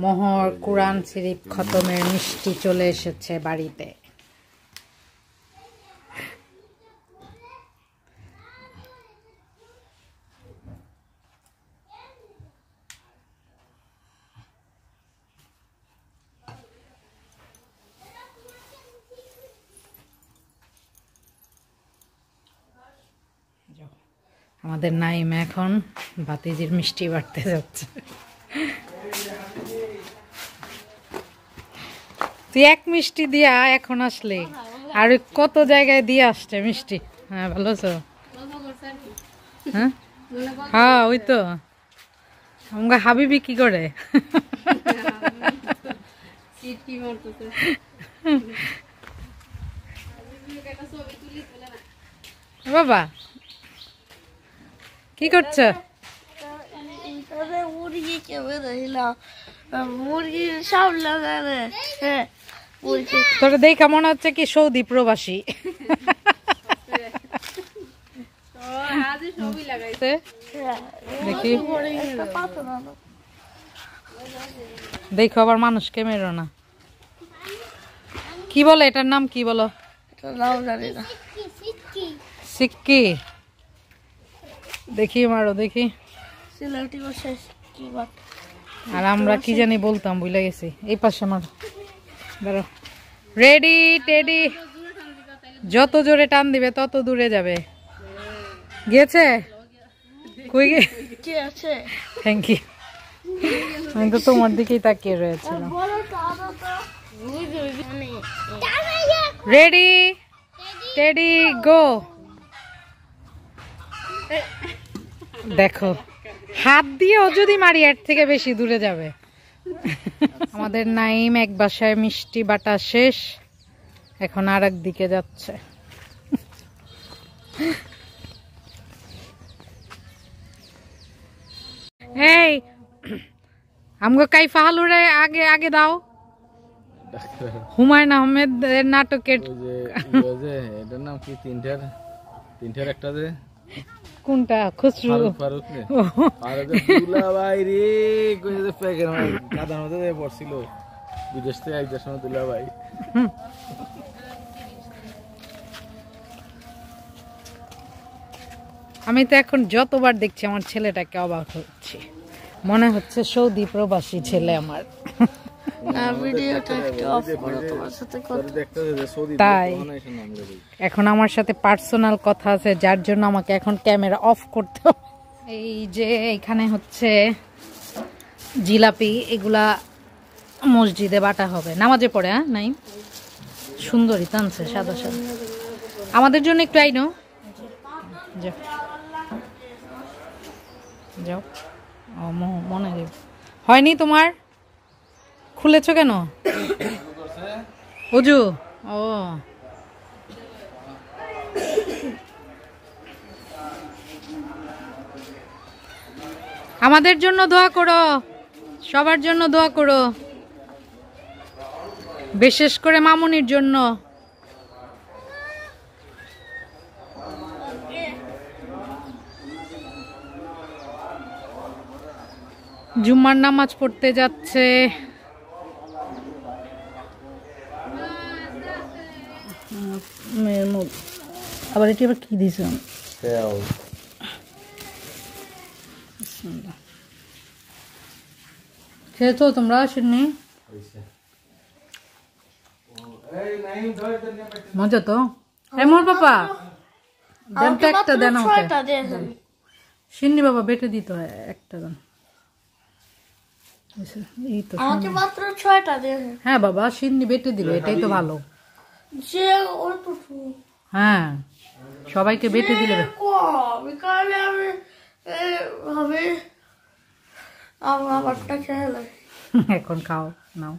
মোহর কুরআন শরীফ খতমের মিষ্টি চলে এসেছে বাড়িতে। আমাদের নাইম এখন ভাতিজির মিষ্টি বাড়তে যাচ্ছে। তুই এক মিষ্টি দিয়া এখন আসলে আর কত জায়গায় দিয়ে আসছে মিষ্টি। হ্যাঁ ভালো আছো? হ্যাঁ হ্যাঁ ওই তো আমরা হাবিবি কি করে বাবা কি করছো? তোরা দেখা মনে হচ্ছে কি সৌদি প্রবাসী। দেখি দেখো আবার মানুষকে মেরো না। কি বলে এটার নাম কি বলো? সিক্কি। দেখি মারো দেখি। আর আমরা কি জানি বলতাম ভুলে গেছি। এই পাশে মারো। ধরো রেডি টেডি। যত জোরে টান দিবে তত দূরে যাবে। গেছে কই গেছে? Thank you. আমি তো তোমার দিকেই তাকিয়ে রয়েছিলাম। রেডি টেডি গো। দেখো হাত দিয়েও যদি মারি এর থেকে বেশি দূরে যাবে। আমাদের নাইম এক বাসায় মিষ্টি বাটা শেষ, এখন আর এক দিকে যাচ্ছে। এই আমগো কাইফা হালুরে আগে আগে দাও। হুমায়ুন আহমেদের নাটকের এটার নাম কি? তিনটার একটা যে কোনটা? খুসরু ফারুক রে। আরে দুলা ভাই রে কই যে প্যাকের কাদার মধ্যে পড়ছিল বিদেশ থেকে আইতার সময় দুলা ভাই। আমি তো এখন যতবার দেখছি আমার ছেলেটাকে অবাক হচ্ছে, মনে হচ্ছে সৌদি প্রবাসী ছেলে আমার। তাই এখন আমার সাথে পার্সোনাল কথা আছে, যার জন্য আমাকে এখন ক্যামেরা অফ করতে হবে। এই যে এখানে হচ্ছে জিলাপি, এগুলা মসজিদে বাটা হবে নামাজে পড়ে। হ্যাঁ নাই সুন্দরী টানছে সাদা সাদা। আমাদের জন্য একটু আইনো যাও যাও। ও মনে হয়নি তোমার? খুলেছ কেন? অজু? ও আমাদের জন্য দোয়া করো, সবার জন্য দোয়া করো, বিশেষ করে মামুনির জন্য। জুম্মার নামাজ পড়তে যাচ্ছে। আবার এটি আবার কি দিছ? খেয়েছো তোমরা? আসেননি? মজা তো। মোর বাবা দেন তো একটা, দেন আমাকে। সিন্নি বাবা বেটে দিত একটা দেন। হ্যাঁ বাবা সিন্নি বেটে দিবে, এটাই তো ভালো। হ্যাঁ সবাইকে বেটে দিলে এখন খাও নাও।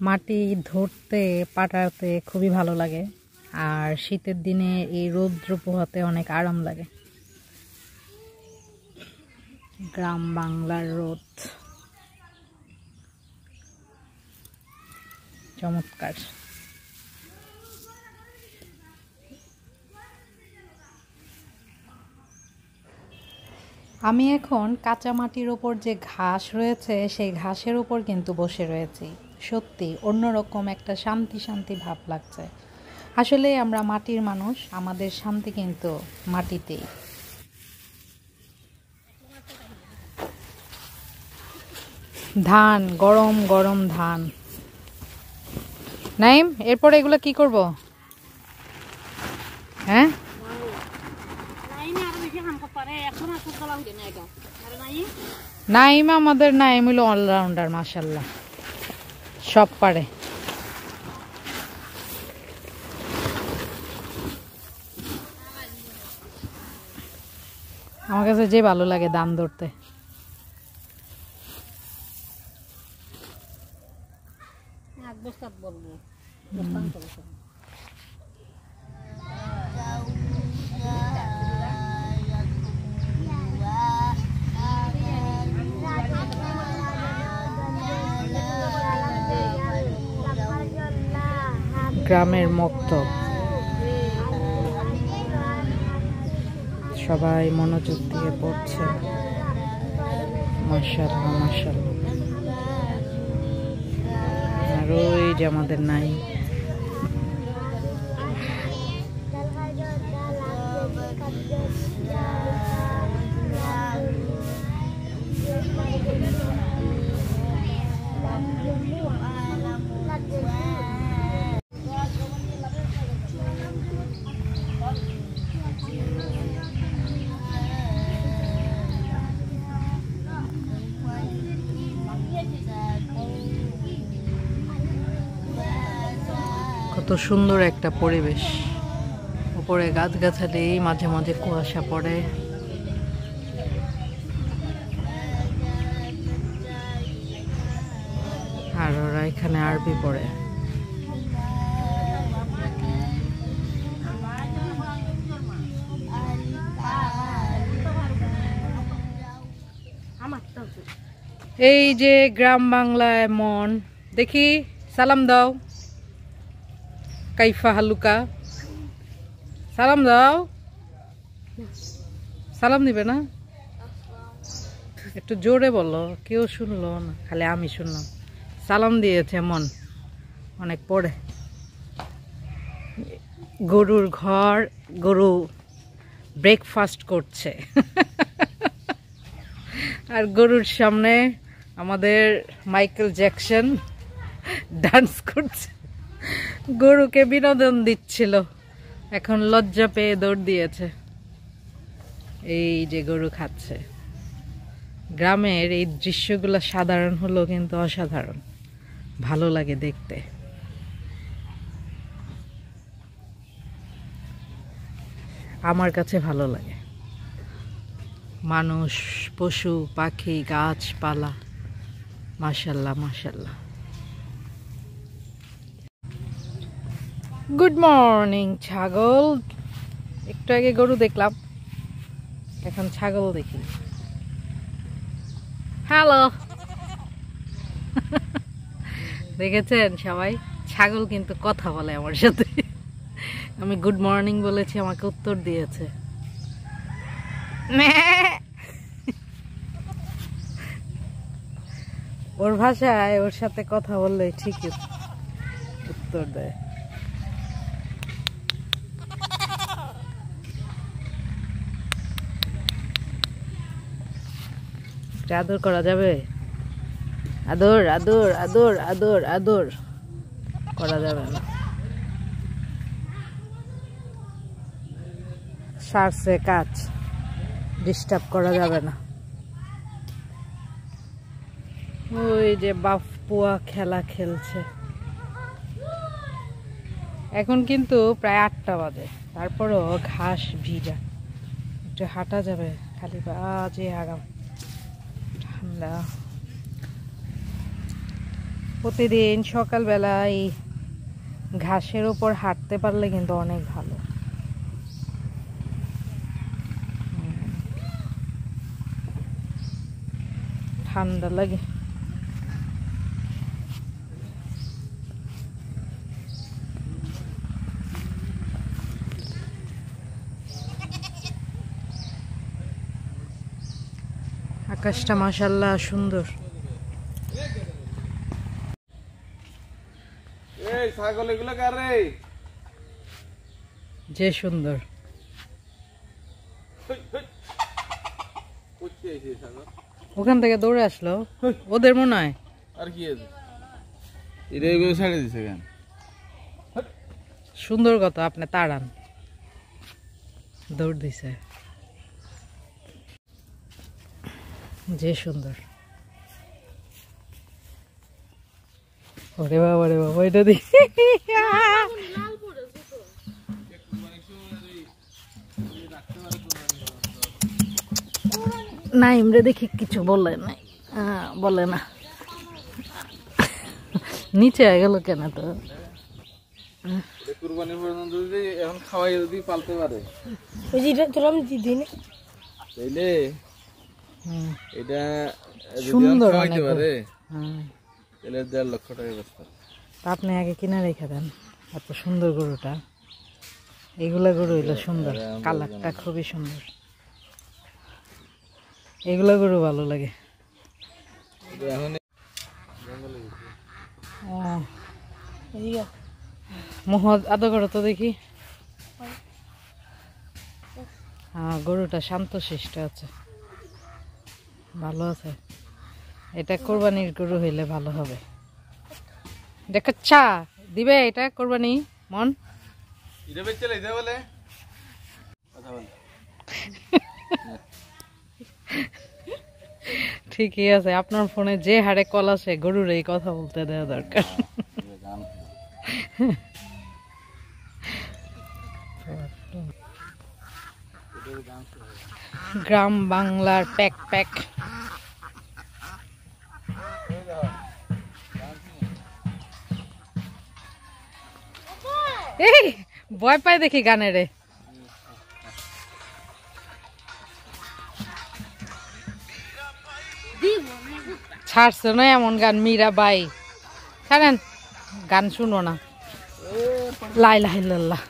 মাটি ধরতে পাটাতে খুবই ভালো লাগে, আর শীতের দিনে এই রৌদ্র পোহাতে অনেক আরাম লাগে। গ্রাম বাংলার রোদ, চমৎকার। আমি এখন কাঁচা মাটির ওপর যে ঘাস রয়েছে সেই ঘাসের উপর কিন্তু বসে রয়েছি। সত্যি অন্যরকম একটা শান্তি শান্তি ভাব লাগছে। আসলে আমরা মাটির মানুষ, আমাদের শান্তি কিন্তু মাটিতেই। ধান, গরম গরম ধান। নাইম, এরপর এগুলো কি করব? হ্যাঁ, নাইম আমাদের নাইম হইল অলরাউন্ডার, মাশাল্লাহ, সব পারে। আমার কাছে যে ভালো লাগে দাম ধরতে। গ্রামের মক্তব, সবাই মনোযোগ দিয়ে পড়ছে। মাশাআল্লাহ মাশাআল্লাহ। আর ওই যে আমাদের নাই, কত সুন্দর একটা পরিবেশ। উপরে গাছগাছালি, মাঝে মাঝে কুয়াশা পড়ে। আর ওরা এখানে আরবি পড়ে। এই যে গ্রাম বাংলায় মন। দেখি, সালাম দাও। কাইফা হালুকা, সালাম দাও। সালাম দিবে না? একটু জোরে বলো, কেউ শুনলো না, খালি আমি শুনলাম। সালাম দিয়েছে মন, অনেক পরে। গরুর ঘর, গরু ব্রেকফাস্ট করছে। আর গরুর সামনে আমাদের মাইকেল জ্যাকসন ডান্স করছে। গরুকে বিনোদন দিচ্ছিল, এখন লজ্জা পেয়ে দৌড় দিয়েছে। এই যে গরু খাচ্ছে। গ্রামের এই দৃশ্যগুলো সাধারণ হলো কিন্তু অসাধারণ, ভালো লাগে দেখতে। আমার কাছে ভালো লাগে। মানুষ, পশু পাখি, গাছপালা, মাশাআল্লাহ মাশাআল্লাহ। গুড মর্নিং ছাগল। একটু আগে গরু দেখলাম, এখন ছাগল দেখি। হ্যালো। দেখেছেন সবাই, ছাগল কিন্তু কথা বলে আমার সাথে। আমি গুড মর্নিং বলেছি, আমাকে উত্তর দিয়েছে। ওর ভাষায় ওর সাথে কথা বললে ঠিকই উত্তর দেয়। আদর করা যাবে? আদর আদর আদর আদর আদর করা যাবে না। সারছে কাজ, ডিস্টার্ব করা যাবে না। ওই যে বাপ পুয়া খেলা খেলছে। এখন কিন্তু প্রায় 8টা বাজে, তারপরও ঘাস ভিজা, একটু হাঁটা যাবে, খালি বাজে আরাম, ঠান্ডা। প্রতিদিন সকালবেলা এই ঘাসের উপর হাঁটতে পারলে কিন্তু অনেক ভালো। ঠান্ডা লাগে। আকাশটা মাশাআল্লাহ সুন্দর। এই ছাগল এগুলো কার রে? যে সুন্দর। ওখান থেকে দৌড়ে আসলো, ওদের মনে হয়। আর কি আছে? এটা এগুলো ছেড়ে দিছে কেন? সুন্দর কত, আপনি তাড়ান, দৌড় দিছে। যে সুন্দর। ওরে বাবা রে বাবা, এটা দেখি না, ইমরে দেখি কিছু বলে নাই, বলে না। নিচে হয়ে গেল কেন? তো কুরবানি পর্যন্ত যদি এখন খাওয়াই যদি পালতে পারে, ওই যে তোরা আমি দিদি না তাইলে এটা সুন্দর খাওয়াইতে পারে, তাহলে 1.5 লক্ষ টাকা ব্যস্ত। আপনি আগে কিনে রেখে দেন। এত সুন্দর গরুটা, এগুলা গরু হইলো সুন্দর, কালারটা খুবই সুন্দর। এগুলা গরু ভালো লাগে। মহৎ আদা করো তো দেখি। হ্যাঁ, গরুটা শান্ত শিষ্ট আছে, ভালো আছে। এটা কোরবানির গরু হইলে ভালো হবে। দেখো চা দিবে, এটা কোরবানি মন। এটা বেচে লাইতে বলে কথা বলে। ঠিকই আছে, আপনার ফোনে যে হারে কল আসে গরুর এই কথা বলতে দেওয়া দরকার। গ্রাম বাংলার প্যাক প্যাক। এই ভয় পাই দেখি গানে রে। ছাড়ছো না এমন গান, মীরা বাই ছাড়েন, গান শুনো না। লা ইলাহা ইল্লাল্লাহ।